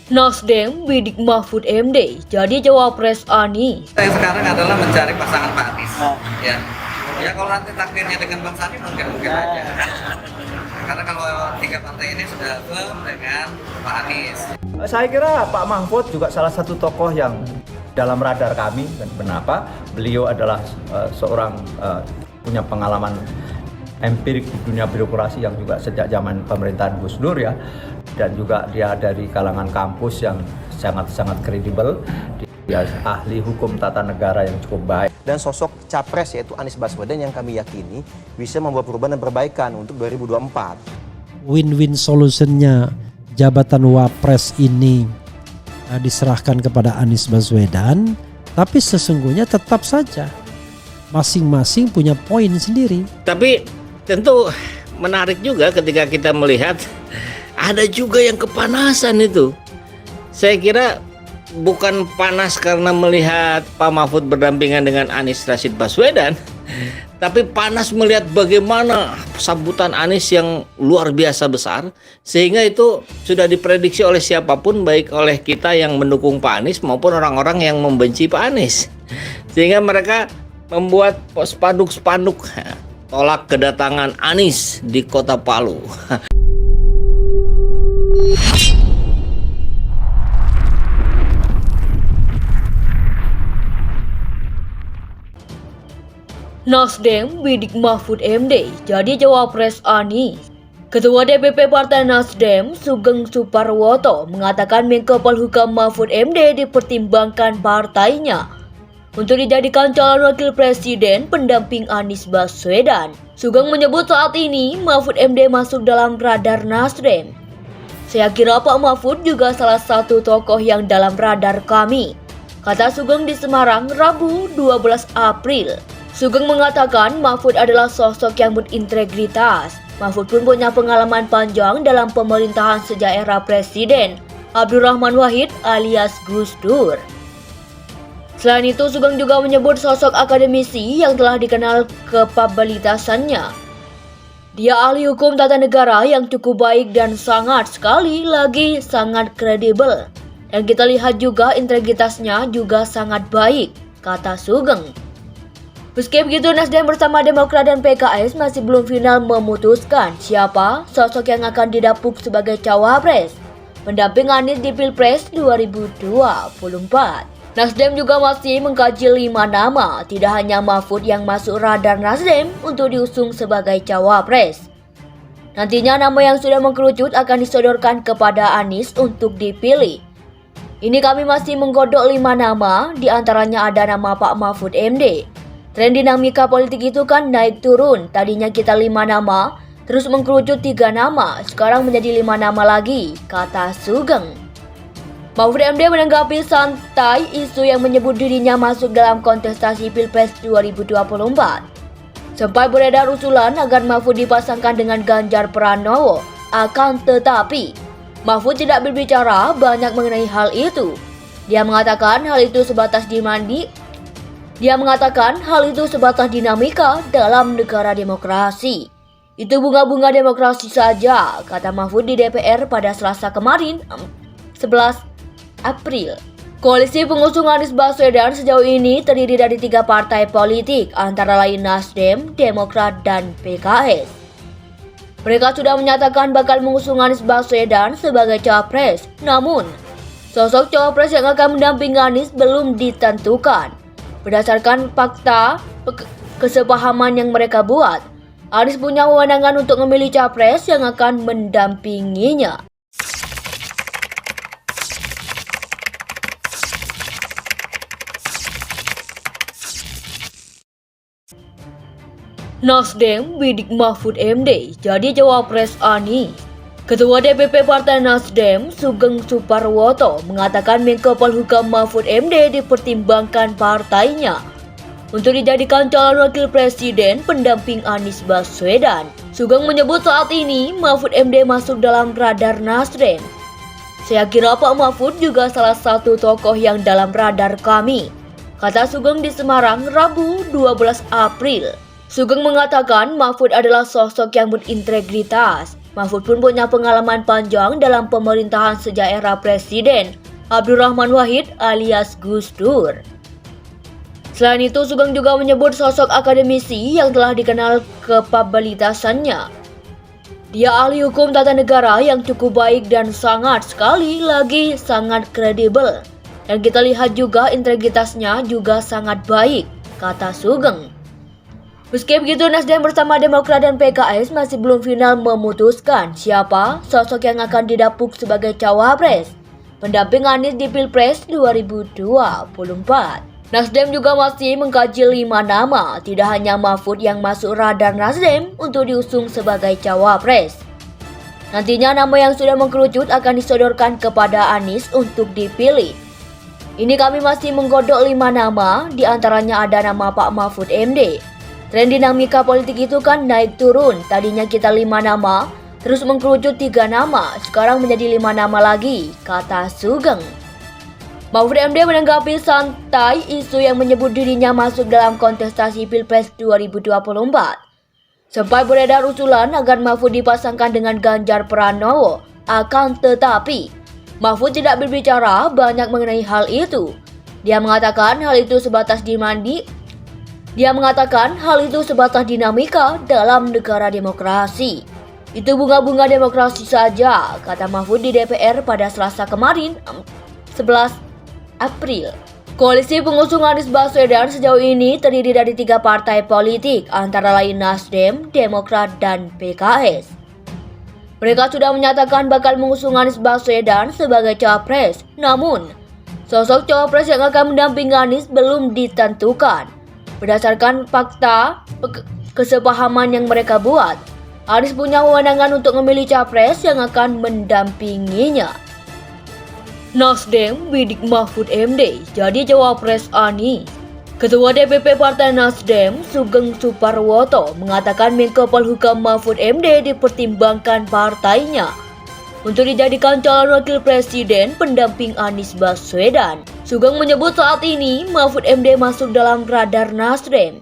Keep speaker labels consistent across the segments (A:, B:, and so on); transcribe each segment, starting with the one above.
A: Nasdem bidik Mahfud MD jadi cawapres Anies.
B: Yang sekarang adalah mencari pasangan Pak Anies. Ya kalau nanti takdirnya dengan Bang Sandi mungkin aja. Karena kalau tiga partai ini sudah firm dengan Pak Anies.
C: Saya kira Pak Mahfud juga salah satu tokoh yang dalam radar kami. Kenapa? Beliau adalah seorang punya pengalaman empirik di dunia birokrasi yang juga sejak zaman pemerintahan Gus Dur ya, dan juga dia dari kalangan kampus yang sangat kredibel. Dia ahli hukum tata negara yang cukup baik.
D: Dan sosok capres yaitu Anies Baswedan yang kami yakini bisa membawa perubahan dan perbaikan untuk 2024.
E: Win-win solutionnya jabatan wapres ini diserahkan kepada Anies Baswedan, tapi sesungguhnya tetap saja masing-masing punya poin sendiri.
F: Tapi tentu menarik juga ketika kita melihat ada juga yang kepanasan itu. Saya kira bukan panas karena melihat Pak Mahfud berdampingan dengan Anies Rashid Baswedan, tapi panas melihat bagaimana sambutan Anies yang luar biasa besar, sehingga itu sudah diprediksi oleh siapapun, baik oleh kita yang mendukung Pak Anies maupun orang-orang yang membenci Pak Anies, sehingga mereka membuat spanduk-spanduk tolak kedatangan Anies di Kota Palu.
A: Nasdem bidik Mahfud MD jadi cawapres Anies. Ketua DPP Partai Nasdem, Sugeng Suparwoto, mengatakan Menko Polhukam Mahfud MD dipertimbangkan partainya untuk dijadikan calon wakil presiden pendamping Anies Baswedan. Sugeng menyebut saat ini Mahfud MD masuk dalam radar Nasdem. Saya kira Pak Mahfud juga salah satu tokoh yang dalam radar kami, kata Sugeng di Semarang, Rabu 12 April. Sugeng mengatakan Mahfud adalah sosok yang berintegritas. Mahfud pun punya pengalaman panjang dalam pemerintahan sejak era Presiden Abdurrahman Wahid alias Gus Dur. Selain itu, Sugeng juga menyebut sosok akademisi yang telah dikenal kapabilitasannya. Dia ahli hukum tata negara yang cukup baik dan sangat sekali lagi sangat kredibel. Dan kita lihat juga integritasnya juga sangat baik, kata Sugeng. Meski begitu, Nasdem bersama Demokrat dan PKS masih belum final memutuskan siapa sosok yang akan didapuk sebagai cawapres pendamping Anies di Pilpres 2024. Nasdem juga masih mengkaji 5 nama, tidak hanya Mahfud yang masuk radar Nasdem untuk diusung sebagai cawapres. Nantinya nama yang sudah mengkerucut akan disodorkan kepada Anies untuk dipilih. Ini kami masih menggodok 5 nama, diantaranya ada nama Pak Mahfud MD. Tren dinamika politik itu kan naik turun, tadinya kita 5 nama, terus mengkerucut 3 nama, sekarang menjadi 5 nama lagi, kata Sugeng. Mahfud MD menanggapi santai isu yang menyebut dirinya masuk dalam kontestasi Pilpres 2024. Sempat beredar usulan agar Mahfud dipasangkan dengan Ganjar Pranowo, akan tetapi Mahfud tidak berbicara banyak mengenai hal itu. Dia mengatakan hal itu sebatas dinamika dalam negara demokrasi. Itu bunga-bunga demokrasi saja, kata Mahfud di DPR pada Selasa kemarin, 11 April. Koalisi pengusung Anies Baswedan sejauh ini terdiri dari 3 partai politik, antara lain Nasdem, Demokrat, dan PKS. Mereka sudah menyatakan bakal mengusung Anies Baswedan sebagai cawapres. Namun, sosok cawapres yang akan mendampingi Anies belum ditentukan. Berdasarkan fakta kesepahaman yang mereka buat, Anies punya wewenangan untuk memilih capres yang akan mendampinginya. Nasdem bidik Mahfud MD jadi cawapres Anies. Ketua DPP Partai Nasdem, Sugeng Suparwoto, mengatakan Menko Polhukam Mahfud MD dipertimbangkan partainya untuk dijadikan calon wakil presiden pendamping Anies Baswedan. Sugeng menyebut saat ini Mahfud MD masuk dalam radar Nasdem. Saya kira Pak Mahfud juga salah satu tokoh yang dalam radar kami, kata Sugeng di Semarang, Rabu 12 April. Sugeng mengatakan Mahfud adalah sosok yang berintegritas. Mahfud pun punya pengalaman panjang dalam pemerintahan sejak era Presiden Abdurrahman Wahid alias Gus Dur. Selain itu, Sugeng juga menyebut sosok akademisi yang telah dikenal kapabilitasannya. Dia ahli hukum tata negara yang cukup baik dan sangat sekali lagi sangat kredibel. Dan kita lihat juga integritasnya juga sangat baik, kata Sugeng. Meski begitu, Nasdem bersama Demokrat dan PKS masih belum final memutuskan siapa sosok yang akan didapuk sebagai cawapres pendamping Anies di Pilpres 2024. Nasdem juga masih mengkaji 5 nama, tidak hanya Mahfud yang masuk radar Nasdem untuk diusung sebagai cawapres. Nantinya nama yang sudah mengkerucut akan disodorkan kepada Anies untuk dipilih. Ini kami masih menggodok 5 nama, diantaranya ada nama Pak Mahfud MD. Tren dinamika politik itu kan naik turun, tadinya kita 5 nama, terus mengkerucut 3 nama, sekarang menjadi 5 nama lagi, kata Sugeng. Mahfud MD menanggapi santai isu yang menyebut dirinya masuk dalam kontestasi Pilpres 2024. Sempat beredar usulan agar Mahfud dipasangkan dengan Ganjar Pranowo, akan tetapi Mahfud tidak berbicara banyak mengenai hal itu. Dia mengatakan hal itu sebatas dinamika dalam negara demokrasi. Itu bunga-bunga demokrasi saja, kata Mahfud di DPR pada Selasa kemarin, 11 April. Koalisi pengusung Anies Baswedan sejauh ini terdiri dari 3 partai politik, antara lain Nasdem, Demokrat, dan PKS. Mereka sudah menyatakan bakal mengusung Anies Baswedan sebagai cawapres. Namun, sosok cawapres yang akan mendampingi Anies belum ditentukan. Berdasarkan fakta kesepahaman yang mereka buat, Anies punya wewenang untuk memilih capres yang akan mendampinginya. Nasdem bidik Mahfud MD jadi cawapres Anies. Ketua DPP Partai Nasdem, Sugeng Suparwoto, mengatakan Menko Polhukam Mahfud MD dipertimbangkan partainya untuk dijadikan calon wakil presiden pendamping Anies Baswedan. Sugeng menyebut saat ini Mahfud MD masuk dalam radar Nasdem.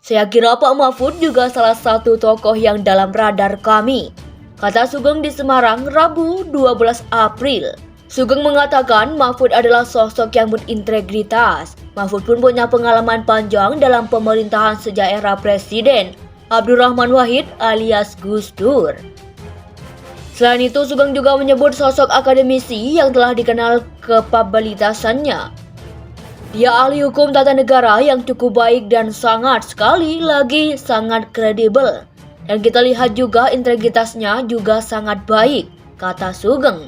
A: Saya kira Pak Mahfud juga salah satu tokoh yang dalam radar kami, kata Sugeng di Semarang, Rabu 12 April. Sugeng mengatakan Mahfud adalah sosok yang berintegritas. Mahfud pun punya pengalaman panjang dalam pemerintahan sejak era Presiden Abdurrahman Wahid alias Gus Dur. Selain itu, Sugeng juga menyebut sosok akademisi yang telah dikenal kapabilitasannya. Dia ahli hukum tata negara yang cukup baik dan sangat sekali lagi sangat kredibel. Dan kita lihat juga integritasnya juga sangat baik, kata Sugeng.